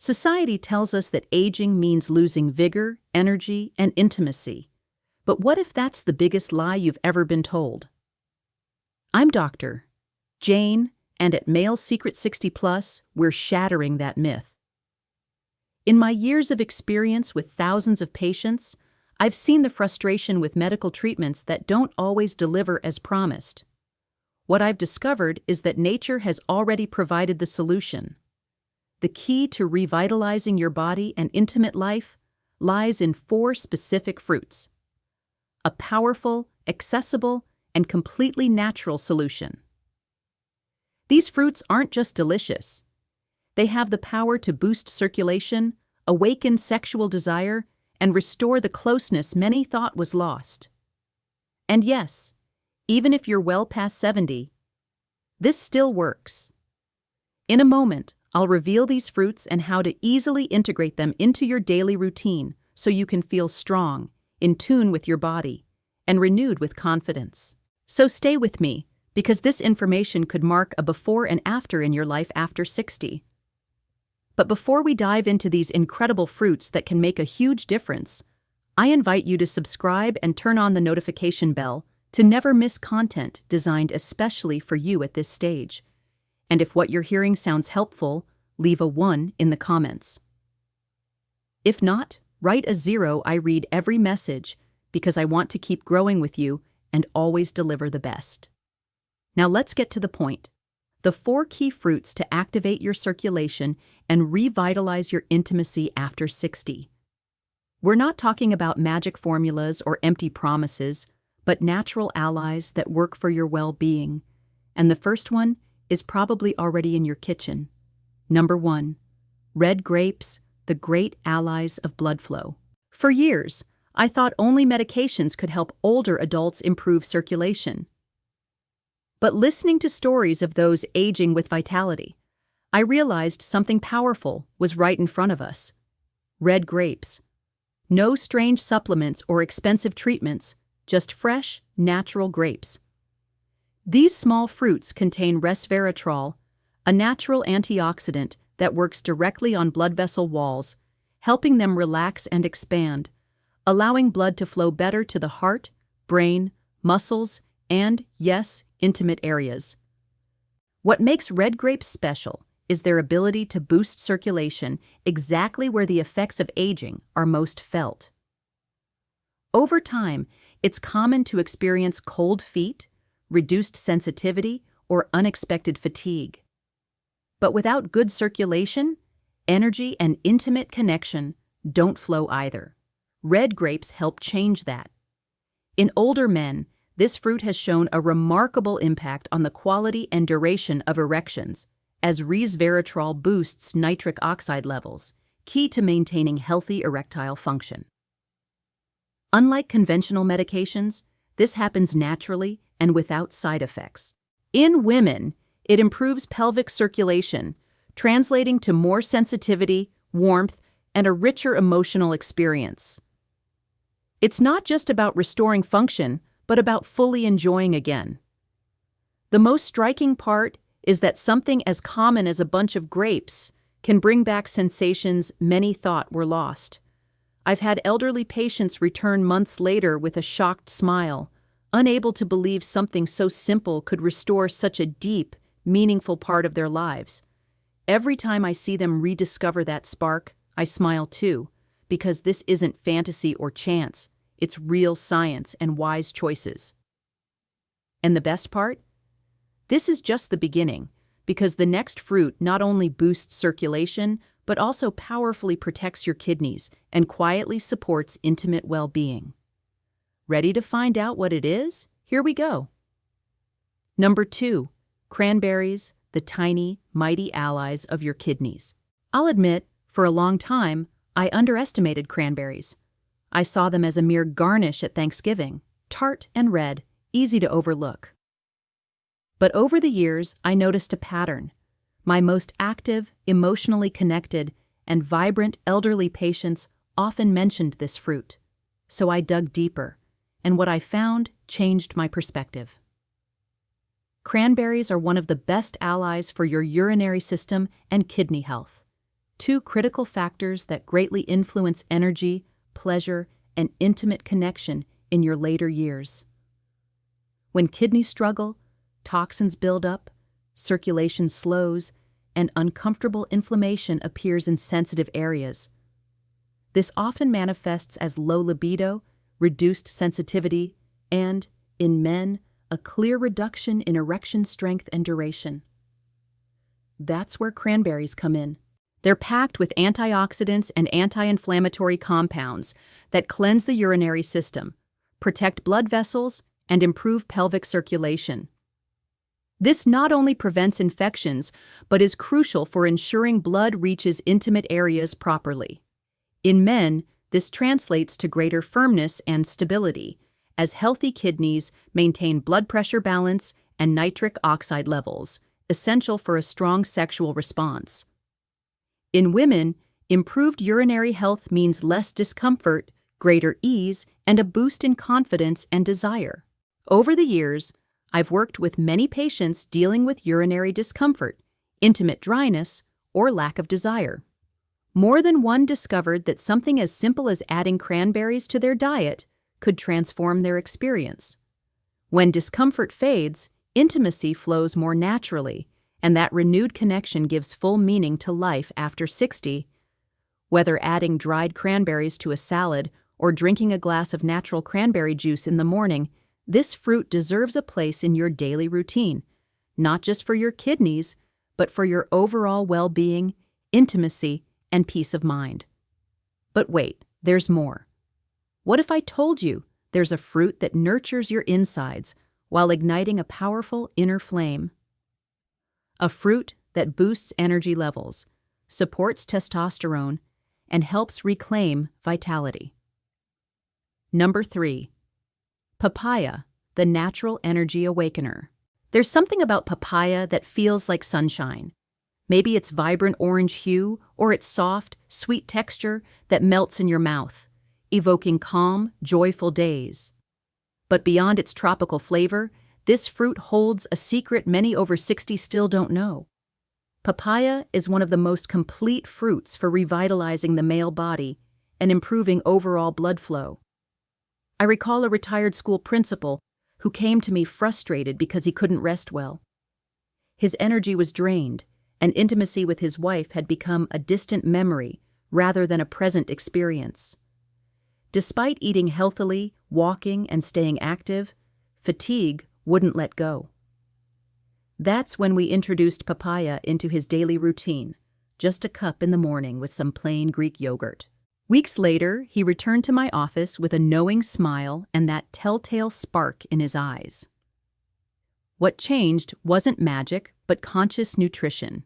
Society tells us that aging means losing vigor, energy, and intimacy. But what if that's the biggest lie you've ever been told? I'm Dr. Jane, and at Male Secret 60 Plus, we're shattering that myth. In my years of experience with thousands of patients, I've seen the frustration with medical treatments that don't always deliver as promised. What I've discovered is that nature has already provided the solution. The key to revitalizing your body and intimate life lies in 4 specific fruits. A powerful, accessible, and completely natural solution. These fruits aren't just delicious. They have the power to boost circulation, awaken sexual desire, and restore the closeness many thought was lost. And yes, even if you're well past 70, this still works. In a moment, I'll reveal these fruits and how to easily integrate them into your daily routine so you can feel strong, in tune with your body, and renewed with confidence. So stay with me, because this information could mark a before and after in your life after 60. But before we dive into these incredible fruits that can make a huge difference, I invite you to subscribe and turn on the notification bell to never miss content designed especially for you at this stage. And if what you're hearing sounds helpful, leave a 1 in the comments. If not, write a 0. I read every message because I want to keep growing with you and always deliver the best. Now let's get to the point. The 4 key fruits to activate your circulation and revitalize your intimacy after 60. We're not talking about magic formulas or empty promises, but natural allies that work for your well-being. And the first one is probably already in your kitchen. Number 1, red grapes, the great allies of blood flow. For years, I thought only medications could help older adults improve circulation. But listening to stories of those aging with vitality, I realized something powerful was right in front of us. Red grapes. No strange supplements or expensive treatments, just fresh, natural grapes. These small fruits contain resveratrol, a natural antioxidant that works directly on blood vessel walls, helping them relax and expand, allowing blood to flow better to the heart, brain, muscles, and, yes, intimate areas. What makes red grapes special is their ability to boost circulation exactly where the effects of aging are most felt. Over time, it's common to experience cold feet, reduced sensitivity, or unexpected fatigue. But without good circulation, energy and intimate connection don't flow either. Red grapes help change that. In older men, this fruit has shown a remarkable impact on the quality and duration of erections, as resveratrol boosts nitric oxide levels, key to maintaining healthy erectile function. Unlike conventional medications, this happens naturally and without side effects. In women, it improves pelvic circulation, translating to more sensitivity, warmth, and a richer emotional experience. It's not just about restoring function, but about fully enjoying again. The most striking part is that something as common as a bunch of grapes can bring back sensations many thought were lost. I've had elderly patients return months later with a shocked smile, unable to believe something so simple could restore such a deep, meaningful part of their lives. Every time I see them rediscover that spark, I smile too, because this isn't fantasy or chance, it's real science and wise choices. And the best part? This is just the beginning, because the next fruit not only boosts circulation, but also powerfully protects your kidneys and quietly supports intimate well-being. Ready to find out what it is? Here we go. Number 2, cranberries, the tiny, mighty allies of your kidneys. I'll admit, for a long time, I underestimated cranberries. I saw them as a mere garnish at Thanksgiving, tart and red, easy to overlook. But over the years, I noticed a pattern. My most active, emotionally connected, and vibrant elderly patients often mentioned this fruit. So I dug deeper, and what I found changed my perspective. Cranberries are one of the best allies for your urinary system and kidney health. two critical factors that greatly influence energy, pleasure, and intimate connection in your later years. When kidneys struggle, toxins build up, circulation slows, and uncomfortable inflammation appears in sensitive areas. This often manifests as low libido, reduced sensitivity, and, in men, a clear reduction in erection strength and duration. That's where cranberries come in. They're packed with antioxidants and anti-inflammatory compounds that cleanse the urinary system, protect blood vessels, and improve pelvic circulation. This not only prevents infections, but is crucial for ensuring blood reaches intimate areas properly. In men, this translates to greater firmness and stability, as healthy kidneys maintain blood pressure balance and nitric oxide levels, essential for a strong sexual response. In women, improved urinary health means less discomfort, greater ease, and a boost in confidence and desire. Over the years, I've worked with many patients dealing with urinary discomfort, intimate dryness, or lack of desire. More than one discovered that something as simple as adding cranberries to their diet could transform their experience. When discomfort fades, intimacy flows more naturally, and that renewed connection gives full meaning to life after 60. Whether adding dried cranberries to a salad or drinking a glass of natural cranberry juice in the morning, this fruit deserves a place in your daily routine, not just for your kidneys, but for your overall well-being, intimacy, and peace of mind. But wait, there's more. What if I told you there's a fruit that nurtures your insides while igniting a powerful inner flame? A fruit that boosts energy levels, supports testosterone, and helps reclaim vitality. Number 3. Papaya, the natural energy awakener. There's something about papaya that feels like sunshine. Maybe its vibrant orange hue or its soft, sweet texture that melts in your mouth, evoking calm, joyful days. But beyond its tropical flavor, this fruit holds a secret many over 60 still don't know. Papaya is one of the most complete fruits for revitalizing the male body and improving overall blood flow. I recall a retired school principal who came to me frustrated because he couldn't rest well. His energy was drained, and intimacy with his wife had become a distant memory rather than a present experience. Despite eating healthily, walking, and staying active, fatigue wouldn't let go. That's when we introduced papaya into his daily routine, just a cup in the morning with some plain Greek yogurt. Weeks later, he returned to my office with a knowing smile and that telltale spark in his eyes. What changed wasn't magic, but conscious nutrition.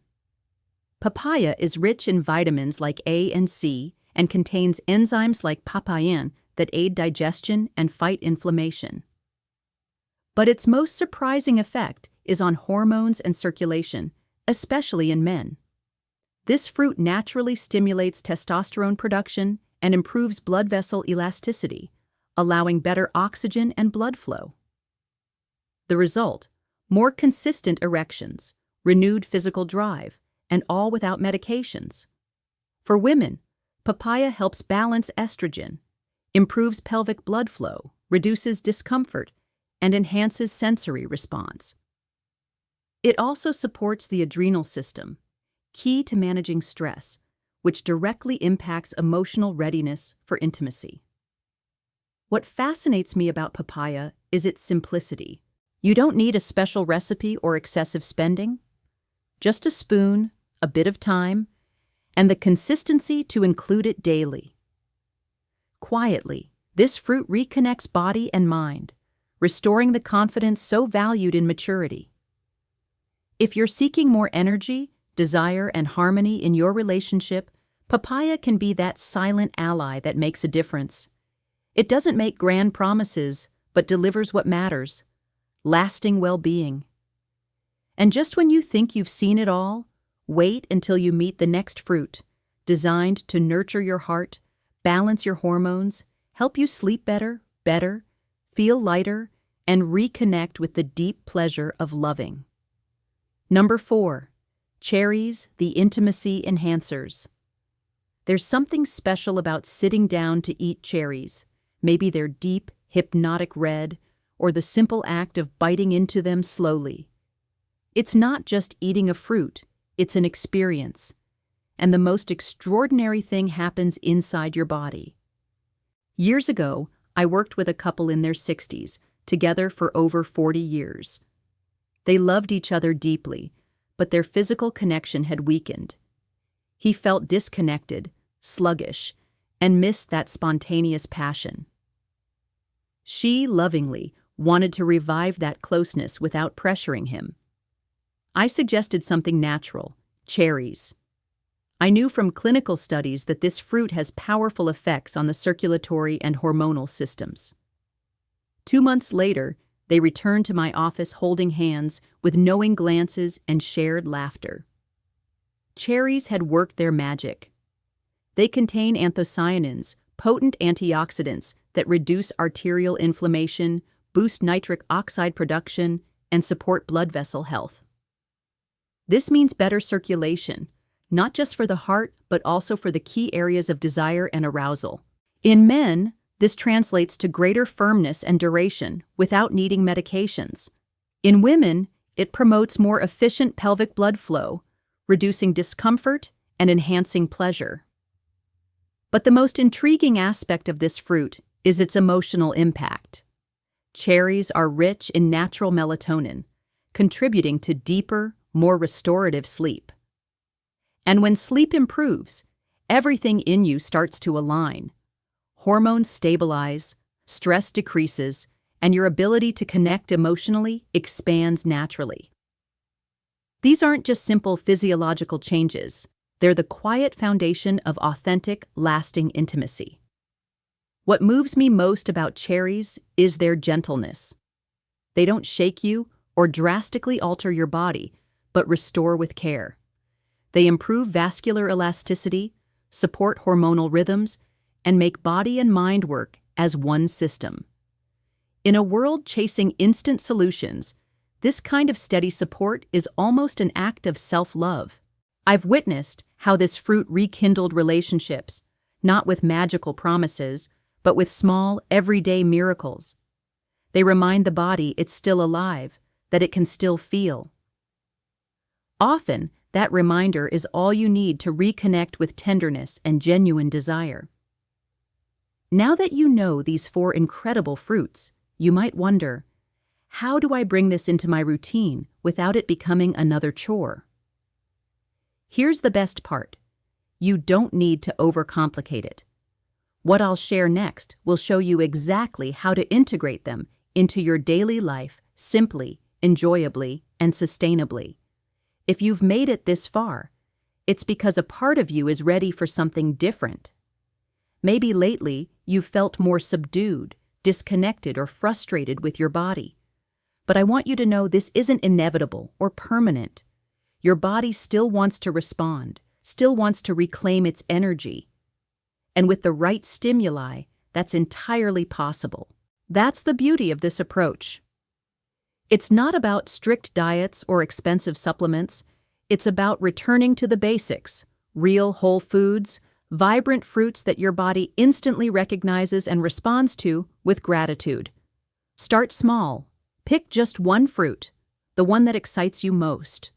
Papaya is rich in vitamins like A and C and contains enzymes like papain that aid digestion and fight inflammation. But its most surprising effect is on hormones and circulation, especially in men. This fruit naturally stimulates testosterone production and improves blood vessel elasticity, allowing better oxygen and blood flow. The result: more consistent erections, renewed physical drive, and all without medications. For women, papaya helps balance estrogen, improves pelvic blood flow, reduces discomfort, and enhances sensory response. It also supports the adrenal system, key to managing stress, which directly impacts emotional readiness for intimacy. What fascinates me about papaya is its simplicity. You don't need a special recipe or excessive spending. Just a spoon, a bit of time, and the consistency to include it daily. Quietly, this fruit reconnects body and mind, restoring the confidence so valued in maturity. If you're seeking more energy, desire, and harmony in your relationship, papaya can be that silent ally that makes a difference. It doesn't make grand promises, but delivers what matters: lasting well-being. And just when you think you've seen it all, wait until you meet the next fruit, designed to nurture your heart, balance your hormones, help you sleep better, feel lighter, and reconnect with the deep pleasure of loving. Number 4. Cherries, the intimacy enhancers. There's something special about sitting down to eat cherries. Maybe they're deep, hypnotic red, or the simple act of biting into them slowly. It's not just eating a fruit, it's an experience. And the most extraordinary thing happens inside your body. Years ago, I worked with a couple in their 60s, together for over 40 years. They loved each other deeply, but their physical connection had weakened. He felt disconnected, sluggish, and missed that spontaneous passion. She, lovingly, wanted to revive that closeness without pressuring him. I suggested something natural, cherries. I knew from clinical studies that this fruit has powerful effects on the circulatory and hormonal systems. 2 months later, they returned to my office holding hands with knowing glances and shared laughter. Cherries had worked their magic. They contain anthocyanins, potent antioxidants that reduce arterial inflammation, boost nitric oxide production, and support blood vessel health. This means better circulation, not just for the heart, but also for the key areas of desire and arousal. In men, this translates to greater firmness and duration without needing medications. In women, it promotes more efficient pelvic blood flow, reducing discomfort and enhancing pleasure. But the most intriguing aspect of this fruit is its emotional impact. Cherries are rich in natural melatonin, contributing to deeper, more restorative sleep. And when sleep improves, everything in you starts to align. Hormones stabilize, stress decreases, and your ability to connect emotionally expands naturally. These aren't just simple physiological changes, they're the quiet foundation of authentic, lasting intimacy. What moves me most about cherries is their gentleness. They don't shake you or drastically alter your body, but restore with care. They improve vascular elasticity, support hormonal rhythms, and make body and mind work as one system. In a world chasing instant solutions, this kind of steady support is almost an act of self-love. I've witnessed how this fruit rekindled relationships, not with magical promises, but with small, everyday miracles. They remind the body it's still alive, that it can still feel. Often, that reminder is all you need to reconnect with tenderness and genuine desire. Now that you know these 4 incredible fruits, you might wonder, how do I bring this into my routine without it becoming another chore? Here's the best part. You don't need to overcomplicate it. What I'll share next will show you exactly how to integrate them into your daily life simply, enjoyably, and sustainably. If you've made it this far, it's because a part of you is ready for something different. Maybe lately you've felt more subdued, disconnected, or frustrated with your body. But I want you to know this isn't inevitable or permanent. Your body still wants to respond, still wants to reclaim its energy. And with the right stimuli, that's entirely possible. That's the beauty of this approach. It's not about strict diets or expensive supplements. It's about returning to the basics, real whole foods, vibrant fruits that your body instantly recognizes and responds to with gratitude. Start small. Pick just one fruit, the one that excites you most.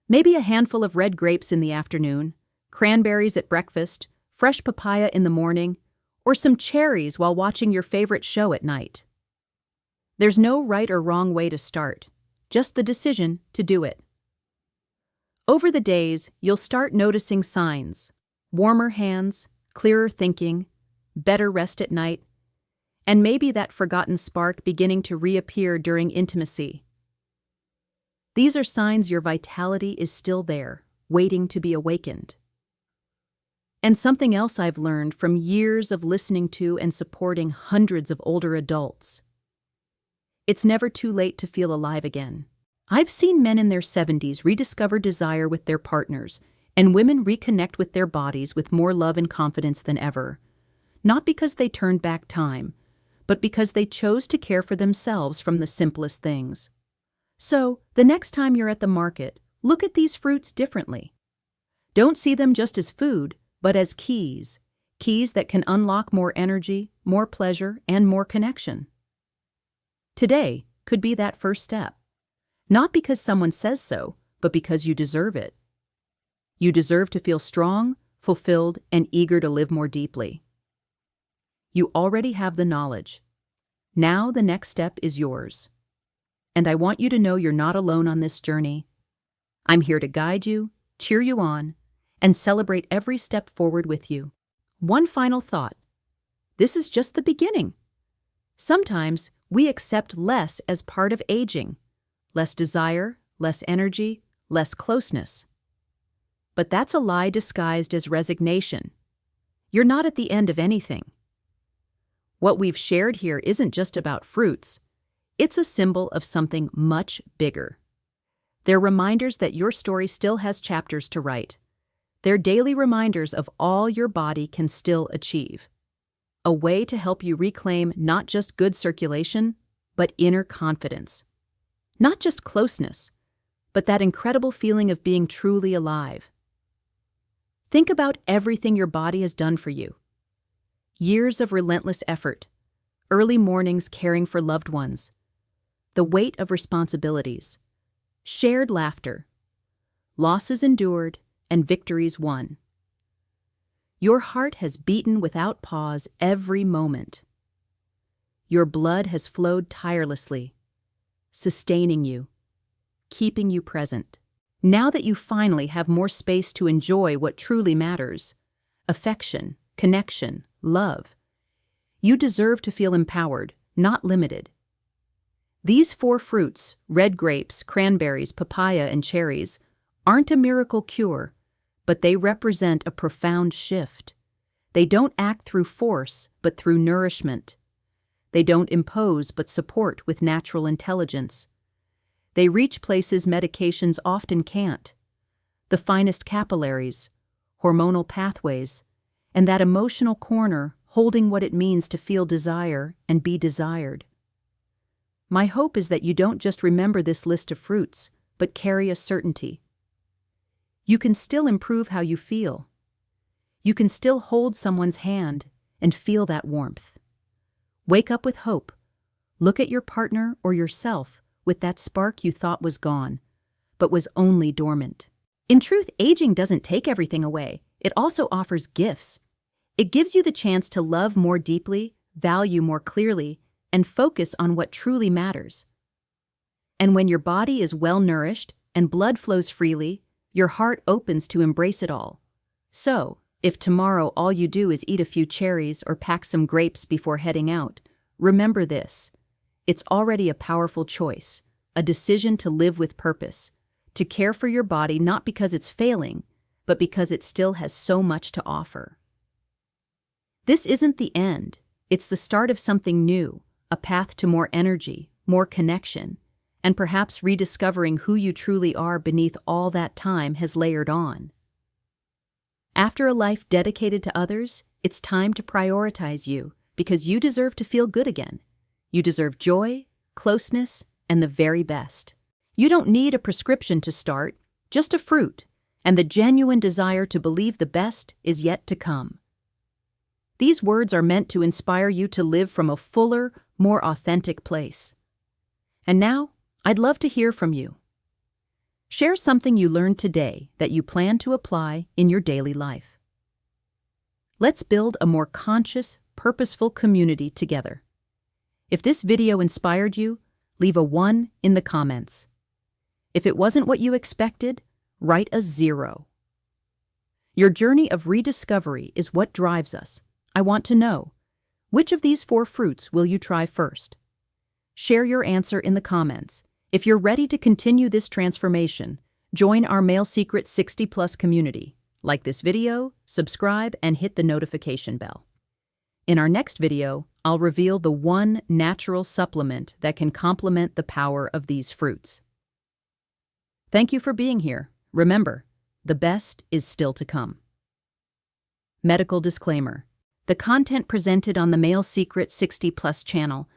Maybe a handful of red grapes in the afternoon, cranberries at breakfast, fresh papaya in the morning, or some cherries while watching your favorite show at night. There's no right or wrong way to start, just the decision to do it. Over the days, you'll start noticing signs: warmer hands, clearer thinking, better rest at night, and maybe that forgotten spark beginning to reappear during intimacy. These are signs your vitality is still there, waiting to be awakened. And something else I've learned from years of listening to and supporting hundreds of older adults: it's never too late to feel alive again. I've seen men in their 70s rediscover desire with their partners, and women reconnect with their bodies with more love and confidence than ever. Not because they turned back time, but because they chose to care for themselves from the simplest things. So, the next time you're at the market, look at these fruits differently. Don't see them just as food, but as keys, keys that can unlock more energy, more pleasure, and more connection. Today could be that first step. Not because someone says so, but because you deserve it. You deserve to feel strong, fulfilled, and eager to live more deeply. You already have the knowledge. Now the next step is yours. And I want you to know you're not alone on this journey. I'm here to guide you, cheer you on, and celebrate every step forward with you. One final thought. This is just the beginning. Sometimes we accept less as part of aging. Less desire, less energy, less closeness. But that's a lie disguised as resignation. You're not at the end of anything. What we've shared here isn't just about fruits. It's a symbol of something much bigger. They're reminders that your story still has chapters to write. They're daily reminders of all your body can still achieve. A way to help you reclaim not just good circulation, but inner confidence. Not just closeness, but that incredible feeling of being truly alive. Think about everything your body has done for you. Years of relentless effort, early mornings caring for loved ones, the weight of responsibilities, shared laughter, losses endured, and victories won. Your heart has beaten without pause every moment. Your blood has flowed tirelessly, sustaining you, keeping you present. Now that you finally have more space to enjoy what truly matters, affection, connection, love, you deserve to feel empowered, not limited. These 4 fruits, red grapes, cranberries, papaya, and cherries, aren't a miracle cure, but they represent a profound shift. They don't act through force, but through nourishment. They don't impose, but support with natural intelligence. They reach places medications often can't. The finest capillaries, hormonal pathways, and that emotional corner holding what it means to feel desire and be desired. My hope is that you don't just remember this list of fruits, but carry a certainty. You can still improve how you feel. You can still hold someone's hand and feel that warmth. Wake up with hope. Look at your partner or yourself with that spark you thought was gone, but was only dormant. In truth, aging doesn't take everything away. It also offers gifts. It gives you the chance to love more deeply, value more clearly, and focus on what truly matters. And when your body is well-nourished and blood flows freely, your heart opens to embrace it all. So, if tomorrow all you do is eat a few cherries or pack some grapes before heading out, remember this. It's already a powerful choice, a decision to live with purpose, to care for your body not because it's failing, but because it still has so much to offer. This isn't the end. It's the start of something new, a path to more energy, more connection, and perhaps rediscovering who you truly are beneath all that time has layered on. After a life dedicated to others, it's time to prioritize you, because you deserve to feel good again. You deserve joy, closeness, and the very best. You don't need a prescription to start, just a fruit, and the genuine desire to believe the best is yet to come. These words are meant to inspire you to live from a fuller, more authentic place. And now, I'd love to hear from you. Share something you learned today that you plan to apply in your daily life. Let's build a more conscious, purposeful community together. If this video inspired you, leave a 1 in the comments. If it wasn't what you expected, write a 0. Your journey of rediscovery is what drives us. I want to know, which of these 4 fruits will you try first? Share your answer in the comments. If you're ready to continue this transformation, join our Male Secret 60+ community. Like this video, subscribe, and hit the notification bell. In our next video, I'll reveal the 1 natural supplement that can complement the power of these fruits. Thank you for being here. Remember, the best is still to come. Medical disclaimer. The content presented on the Male Secret 60+ channel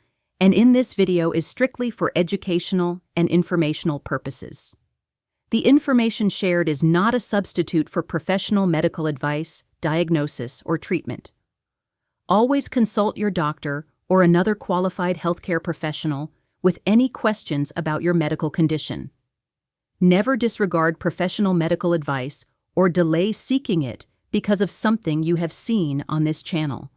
and in this video is strictly for educational and informational purposes. The information shared is not a substitute for professional medical advice, diagnosis, or treatment. Always consult your doctor or another qualified healthcare professional with any questions about your medical condition. Never disregard professional medical advice or delay seeking it because of something you have seen on this channel.